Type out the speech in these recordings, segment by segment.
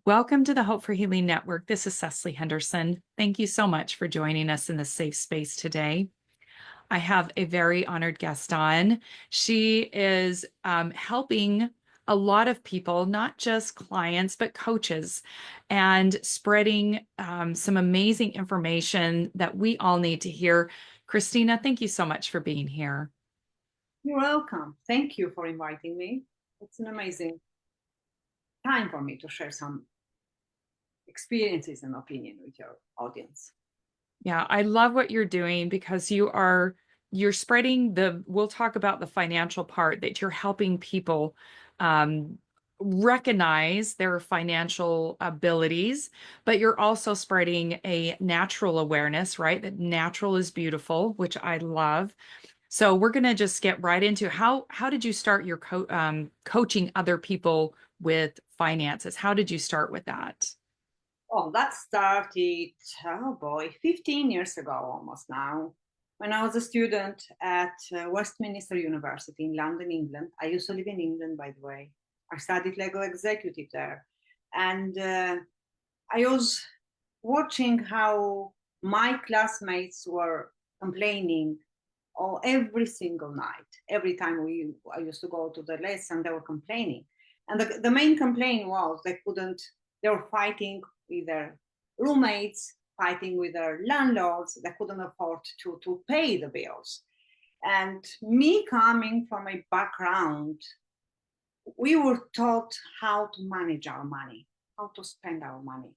Welcome to the Hope for Healing Network. This is Cecily Henderson. Thank you so much for joining us in this safe space today. I have a very honored guest on. She is helping a lot of people, not just clients, but coaches, and spreading some amazing information that we all need to hear. Christina, thank you so much for being here. You're welcome. Thank you for inviting me. It's an amazing time for me to share some experiences and opinion with your audience. Yeah, I love what you're doing because you're spreading we'll talk about the financial part that you're helping people recognize their financial abilities, but you're also spreading a natural awareness, right? That natural is beautiful, which I love. So we're going to just get right into how did you start your coaching other people with finances? How did you start with that? Oh, that started, oh boy, 15 years ago almost now. When I was a student at West Municipal University in London, England. I used to live in England, by the way. I studied legal executive there. And I was watching how my classmates were complaining every single night. Every time I used to go to the lesson, they were complaining. And the main complaint was they were fighting with their roommates, fighting with their landlords. They couldn't afford to pay the bills. And me coming from a background, we were taught how to manage our money, how to spend our money.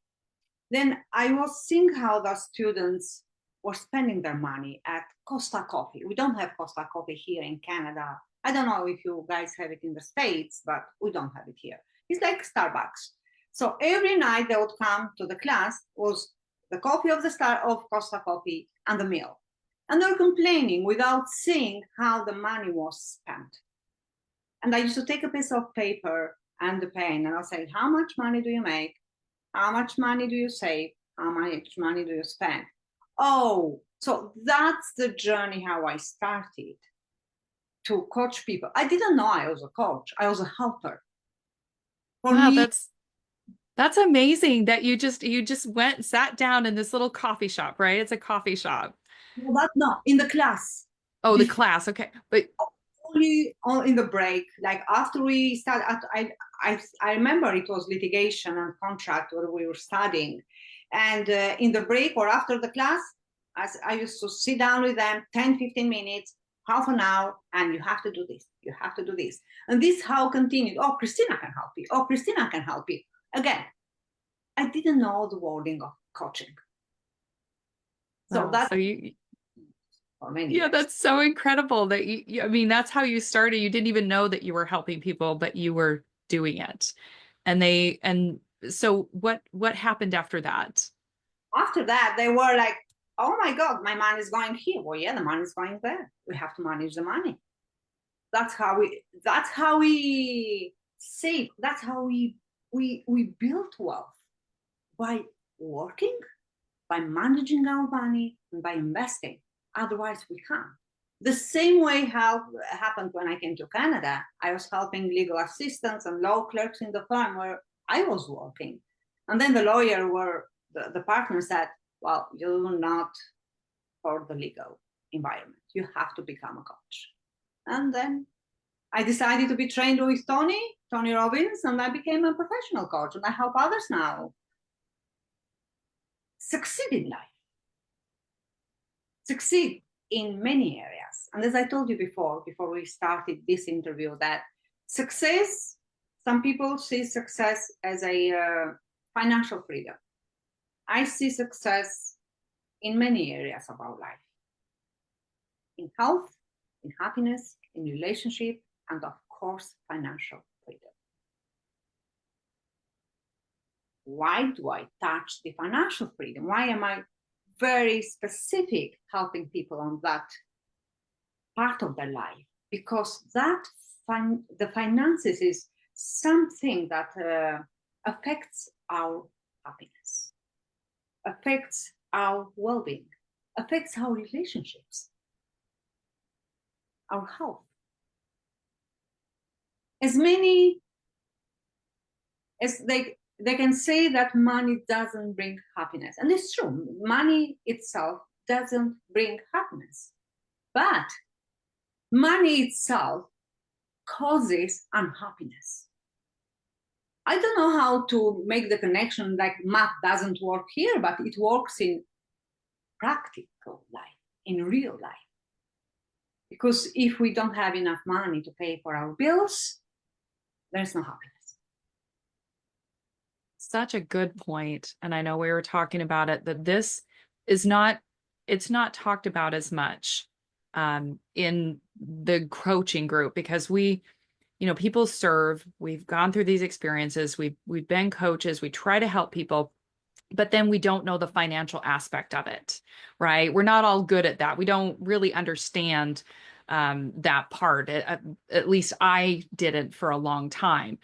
Then I was seeing how the students were spending their money at Costa Coffee. We don't have Costa Coffee here in Canada. I don't know if you guys have it in the States, but we don't have it here. It's like Starbucks. So every night they would come to the class was the coffee of of Costa Coffee and the meal. And they're complaining without seeing how the money was spent. And I used to take a piece of paper and the pen and I'll say, how much money do you make? How much money do you save? How much money do you spend? Oh, so that's the journey how I started to coach people. I didn't know I was a coach. I was a helper. For Wow, me, that's amazing that you just went and sat down in this little coffee shop, right? It's a coffee shop. no, in the class, Oh, the before, class. Okay. But only in the break, like after we started, I remember it was litigation and contract where we were studying. And in the break or after the class, I used to sit down with them 10, 15 minutes, half an hour, and you have to do this, you have to do this. And this how continued. Oh, Christina can help you. Oh, Christina can help you. Again, I didn't know the wording of coaching. So wow, that so you for many yeah, years. that's so incredible that I mean, that's how you started. You didn't even know that you were helping people, but you were doing it. And so what happened after that? After that, they were like, oh my God, my money is going here. Well, yeah, the money is going there. We have to manage the money. That's how we save. That's how we build wealth by working, by managing our money, and by investing. Otherwise, we can't. The same way how happened when I came to Canada. I was helping legal assistants and law clerks in the firm where I was working. And then the lawyer were the partner said, well, you're not for the legal environment. You have to become a coach. And then I decided to be trained with Tony Robbins, and I became a professional coach, and I help others now succeed in life, succeed in many areas. And as I told you before we started this interview, that success, some people see success as a financial freedom. I see success in many areas of our life, in health, in happiness, in relationship, and of course, financial freedom. Why do I touch the financial freedom? Why am I very specific helping people on that part of their life? Because the finances is something that affects our happiness, affects our well-being, affects our relationships, our health. As many as they can say that money doesn't bring happiness. And it's true, money itself doesn't bring happiness. But money itself causes unhappiness. I don't know how to make the connection, like math doesn't work here, but it works in practical life, in real life. Because if we don't have enough money to pay for our bills, there's no happiness. Such a good point. And I know we were talking about it, that this is not, it's not talked about as much in the coaching group, because we, you know, people serve, we've gone through these experiences, we've been coaches, we try to help people, but then we don't know the financial aspect of it, right? We're not all good at that. We don't really understand that part. At least I didn't for a long time.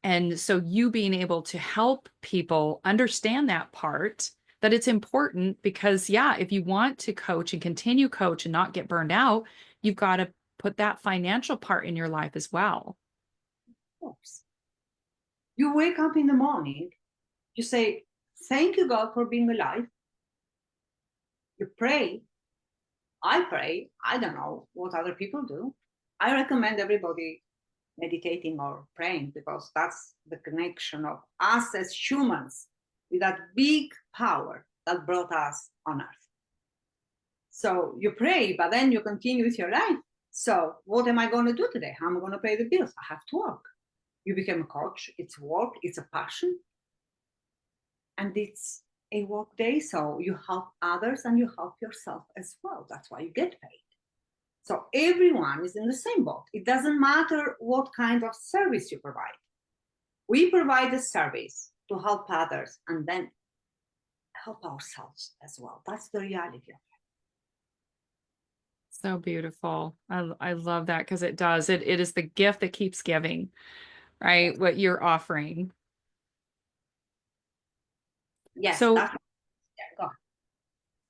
And so you being able to help people understand that part, that it's important, because yeah, if you want to coach and continue coach and not get burned out, you've got to put that financial part in your life as well. Of course. You wake up in the morning, you say, thank you, God, for being alive. You pray. I pray. I don't know what other people do. I recommend everybody meditating or praying, because that's the connection of us as humans with that big power that brought us on earth. So you pray, but then you continue with your life. So what am I going to do today? How am I going to pay the bills? I have to work. You become a coach. It's work. It's a passion. And it's a work day. So you help others and you help yourself as well. That's why you get paid. So everyone is in the same boat. It doesn't matter what kind of service you provide. We provide a service to help others and then help ourselves as well. That's the reality of it. So beautiful. I love that, because it does. It is the gift that keeps giving, right? What you're offering. Yes, So, that's go on.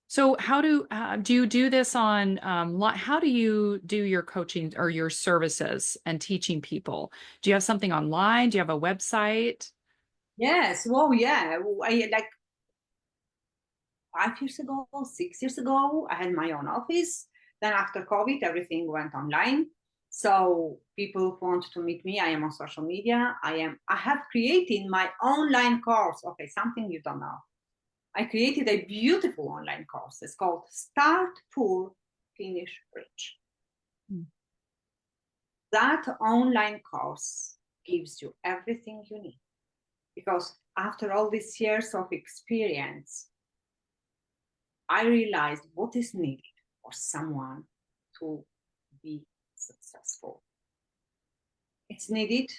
so how do you do this on, how do you do your coaching or your services and teaching people? Do you have something online? Do you have a website? Yes, well, yeah. I, like 5 years ago, 6 years ago, I had my own office. Then after COVID, everything went online. So people who want to meet me, I am on social media. I have created my online course. Okay, something you don't know. I created a beautiful online course. It's called Start Poor, Finish Rich. That online course gives you everything you need. Because after all these years of experience, I realized what is needed for someone to be successful. It's needed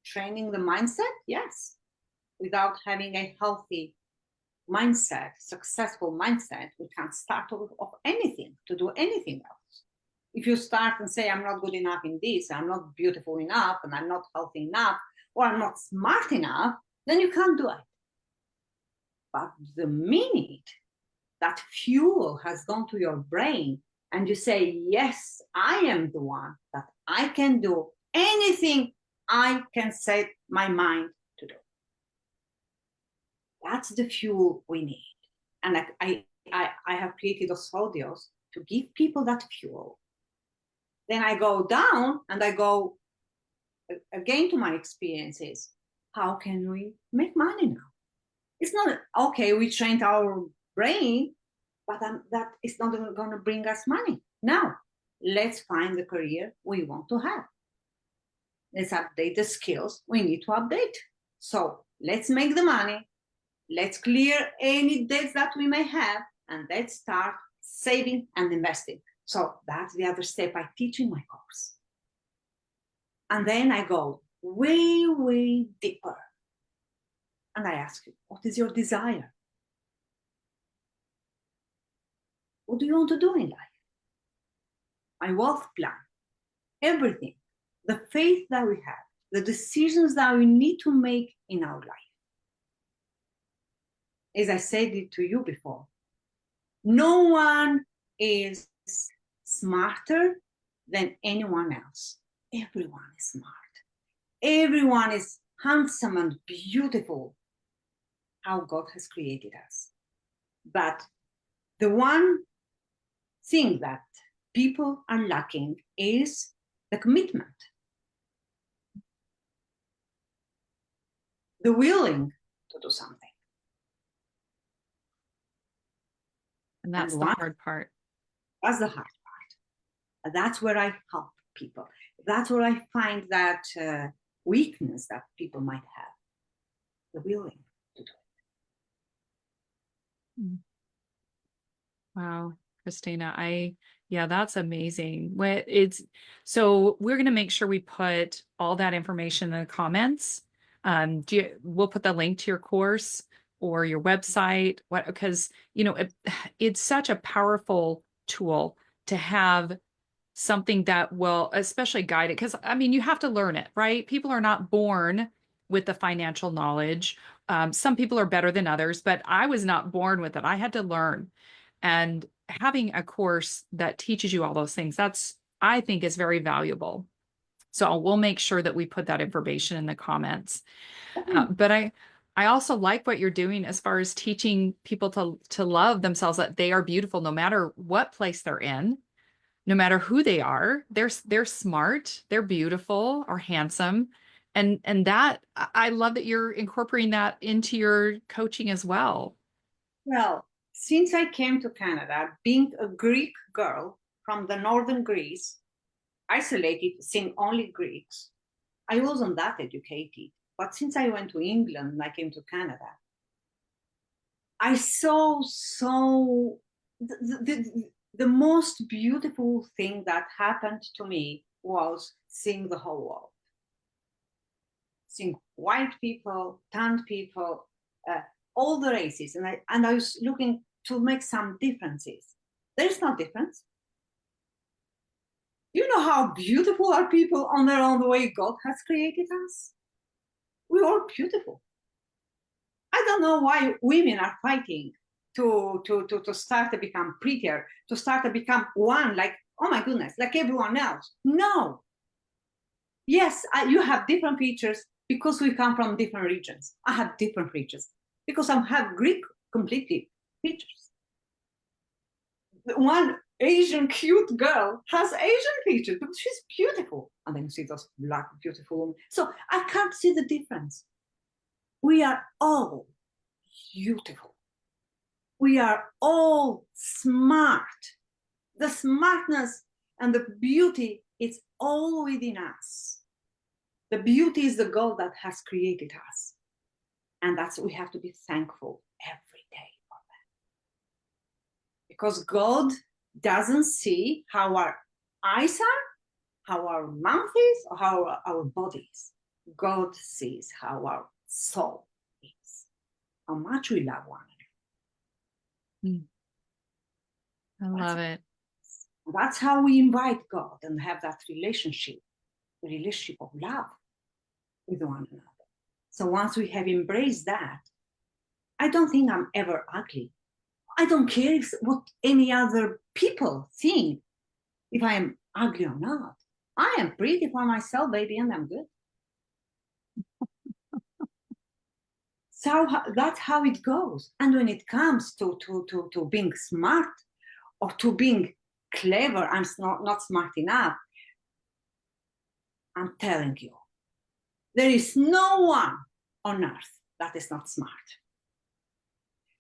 training the mindset, yes. Without having a healthy mindset, successful mindset, we can't start of anything to do anything else. If you start and say, I'm not good enough in this, I'm not beautiful enough, and I'm not healthy enough, or I'm not smart enough, then you can't do it. But the minute that fuel has gone to your brain and you say, yes, I am the one, that I can do anything I can set my mind to do. That's the fuel we need. And I have created those audios to give people that fuel. Then I go down and I go again to my experiences. How can we make money now? It's not, okay, we trained our brain, but that is not going to bring us money. Now, let's find the career we want to have. Let's update the skills we need to update. So let's make the money. Let's clear any debts that we may have, and let's start saving and investing. So that's the other step I teach in my course. And then I go way, way deeper. And I ask you, what is your desire? What do you want to do in life? My wealth plan, everything, the faith that we have, the decisions that we need to make in our life. As I said it to you before, no one is smarter than anyone else. Everyone is smart. Everyone is handsome and beautiful how God has created us. But the one thing that people are lacking is the commitment, the willing to do something. And that's And the hard part. That's the hard part. That's where I help people. That's where I find that weakness that people might have, the willing to do it. Wow, Christina, yeah, that's amazing. So we're going to make sure we put all that information in the comments. We'll put the link to your course or your website, because it's such a powerful tool to have something that will especially guide it. Because I mean, you have to learn it, right? People are not born with the financial knowledge. Some people are better than others, but I was not born with it. I had to learn. And having a course that teaches you all those things, I think is very valuable. So we'll make sure that we put that information in the comments. But I also like what you're doing as far as teaching people to love themselves, that they are beautiful no matter what place they're in, no matter who they are. They're smart, they're beautiful or handsome. And that I love that you're incorporating that into your coaching as well. Well, since I came to Canada, being a Greek girl from the northern Greece, isolated, seeing only Greeks, I wasn't that educated. But since I went to England and I came to Canada, I saw the most beautiful thing that happened to me was seeing the whole world. Seeing white people, tanned people, all the races. And I was looking to make some differences. There's no difference. You know how beautiful are people on their own, the way God has created us? We are beautiful. I don't know why women are fighting to start to become prettier, to start to become one, like, oh my goodness, like everyone else. No. Yes, you have different features because we come from different regions. I have different features because I have Greek completely features. One Asian cute girl has Asian features, but she's beautiful. And then you see those black beautiful women. So I can't see the difference. We are all beautiful. We are all smart. The smartness and the beauty is all within us. The beauty is the God that has created us. And we have to be thankful every day for that. Because God doesn't see how our eyes are, how our mouth is, or how our body is. God sees how our soul is, how much we love one another. I love it. That's how we invite God and have that relationship of love with one another. So once we have embraced that, I don't think I'm ever ugly. I don't care what any other people think, if I am ugly or not. I am pretty for myself, baby, and I'm good. So that's how it goes. And when it comes to being smart or to being clever, I'm not smart enough. I'm telling you, there is no one on earth that is not smart.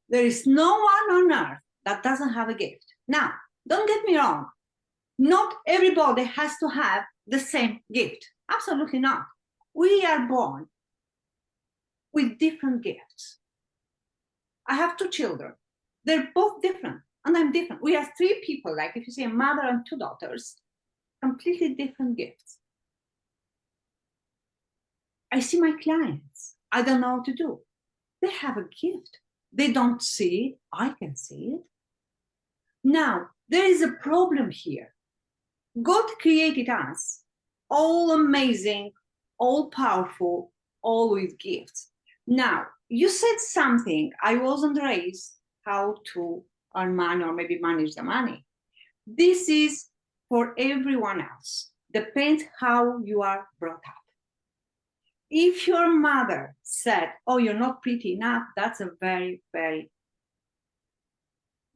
There is no one on earth that doesn't have a gift. Now, don't get me wrong. Not everybody has to have the same gift. Absolutely not. We are born with different gifts. I have 2 children. They're both different, and I'm different. We are 3 people, like if you say a mother and 2 daughters, completely different gifts. I see my clients. I don't know what to do. They have a gift. They don't see it. I can see it. Now, there is a problem here. God created us all amazing, all powerful, all with gifts. Now, you said something. I wasn't raised how to earn money or maybe manage the money. This is for everyone else. Depends how you are brought up. If your mother said, oh, you're not pretty enough, that's a very, very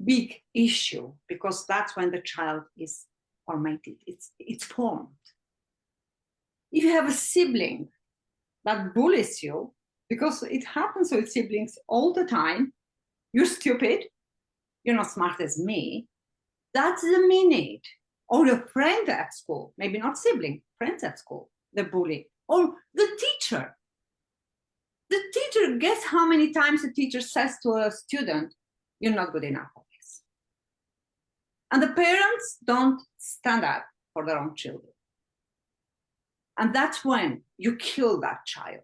big issue, because that's when the child is formated, it's formed. If you have a sibling that bullies you, because it happens with siblings all the time, you're stupid, you're not smart as me, that's the minute. Or your friend at school, maybe not sibling, friends at school, the bully, or the teacher. The teacher, guess how many times the teacher says to a student, you're not good enough for this. And the parents don't stand up for their own children. And that's when you kill that child.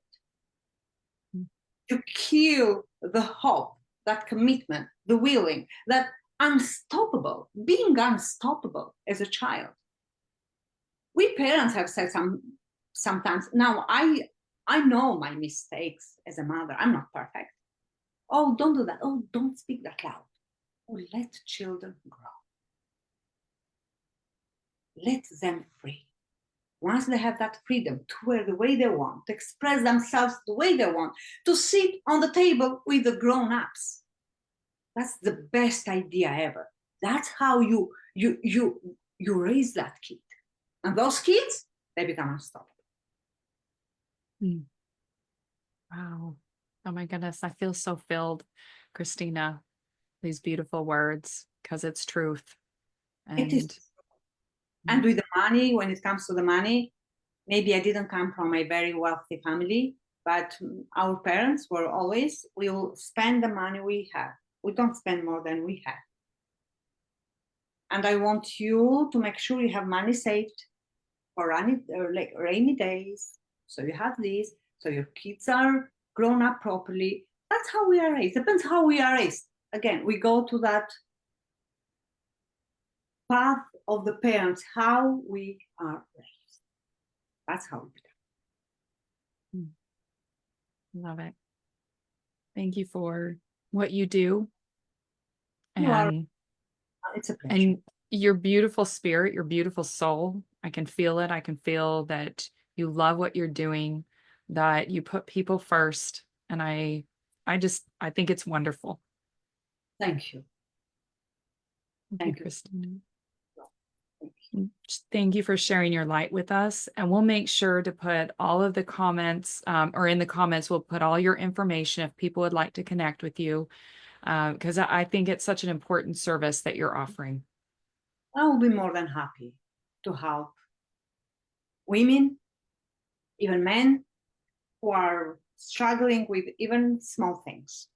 You kill the hope, that commitment, the willing, that unstoppable, being unstoppable as a child. We parents have said sometimes, now I know my mistakes as a mother, I'm not perfect. Oh, don't do that. Oh, don't speak that loud. Oh, let children grow. Let them free. Once they have that freedom to wear the way they want, to express themselves the way they want, to sit on the table with the grown-ups, that's the best idea ever. That's how you raise that kid. And those kids, they become unstoppable. Wow. Oh my goodness. I feel so filled, Christina, these beautiful words, because it's truth. It is. And with the money, when it comes to the money, maybe I didn't come from a very wealthy family, but our parents were always, we will spend the money we have. We don't spend more than we have. And I want you to make sure you have money saved for rainy days. So you have this, so your kids are grown up properly. That's how we are raised. Depends how we are raised. Again, we go to that path of the parents, how we are raised. That's how we become. Love it. Thank you for what you do. You are, And it's a pleasure. and your beautiful spirit, your beautiful soul. I can feel it. I can feel that you love what you're doing, that you put people first. And I think it's wonderful. Thank you. Thank you, Christina. Thank you. Thank you for sharing your light with us. And we'll make sure to put all of the comments, or in the comments, we'll put all your information if people would like to connect with you, because I think it's such an important service that you're offering. I will be more than happy to help women, even men who are struggling with even small things.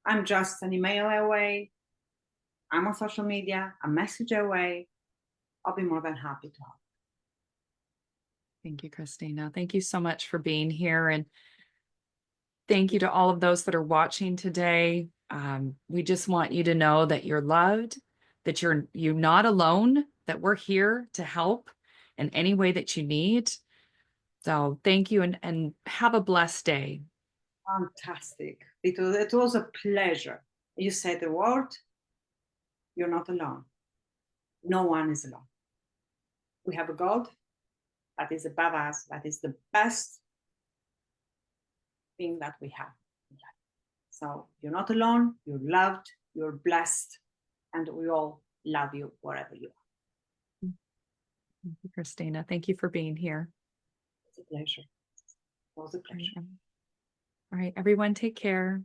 I'm just an email away. I'm on social media, a message away. I'll be more than happy to help. Thank you, Christina. Thank you so much for being here. And thank you to all of those that are watching today. We just want you to know that you're loved, that you're not alone, that we're here to help in any way that you need. So thank you, and have a blessed day. Fantastic. It was a pleasure. You said the word, you're not alone. No one is alone. We have a God that is above us, that is the best thing that we have in life. So you're not alone, you're loved, you're blessed, and we all love you wherever you are. Thank you, Christina. Thank you for being here. It's a pleasure. It was a pleasure. All right, everyone, take care.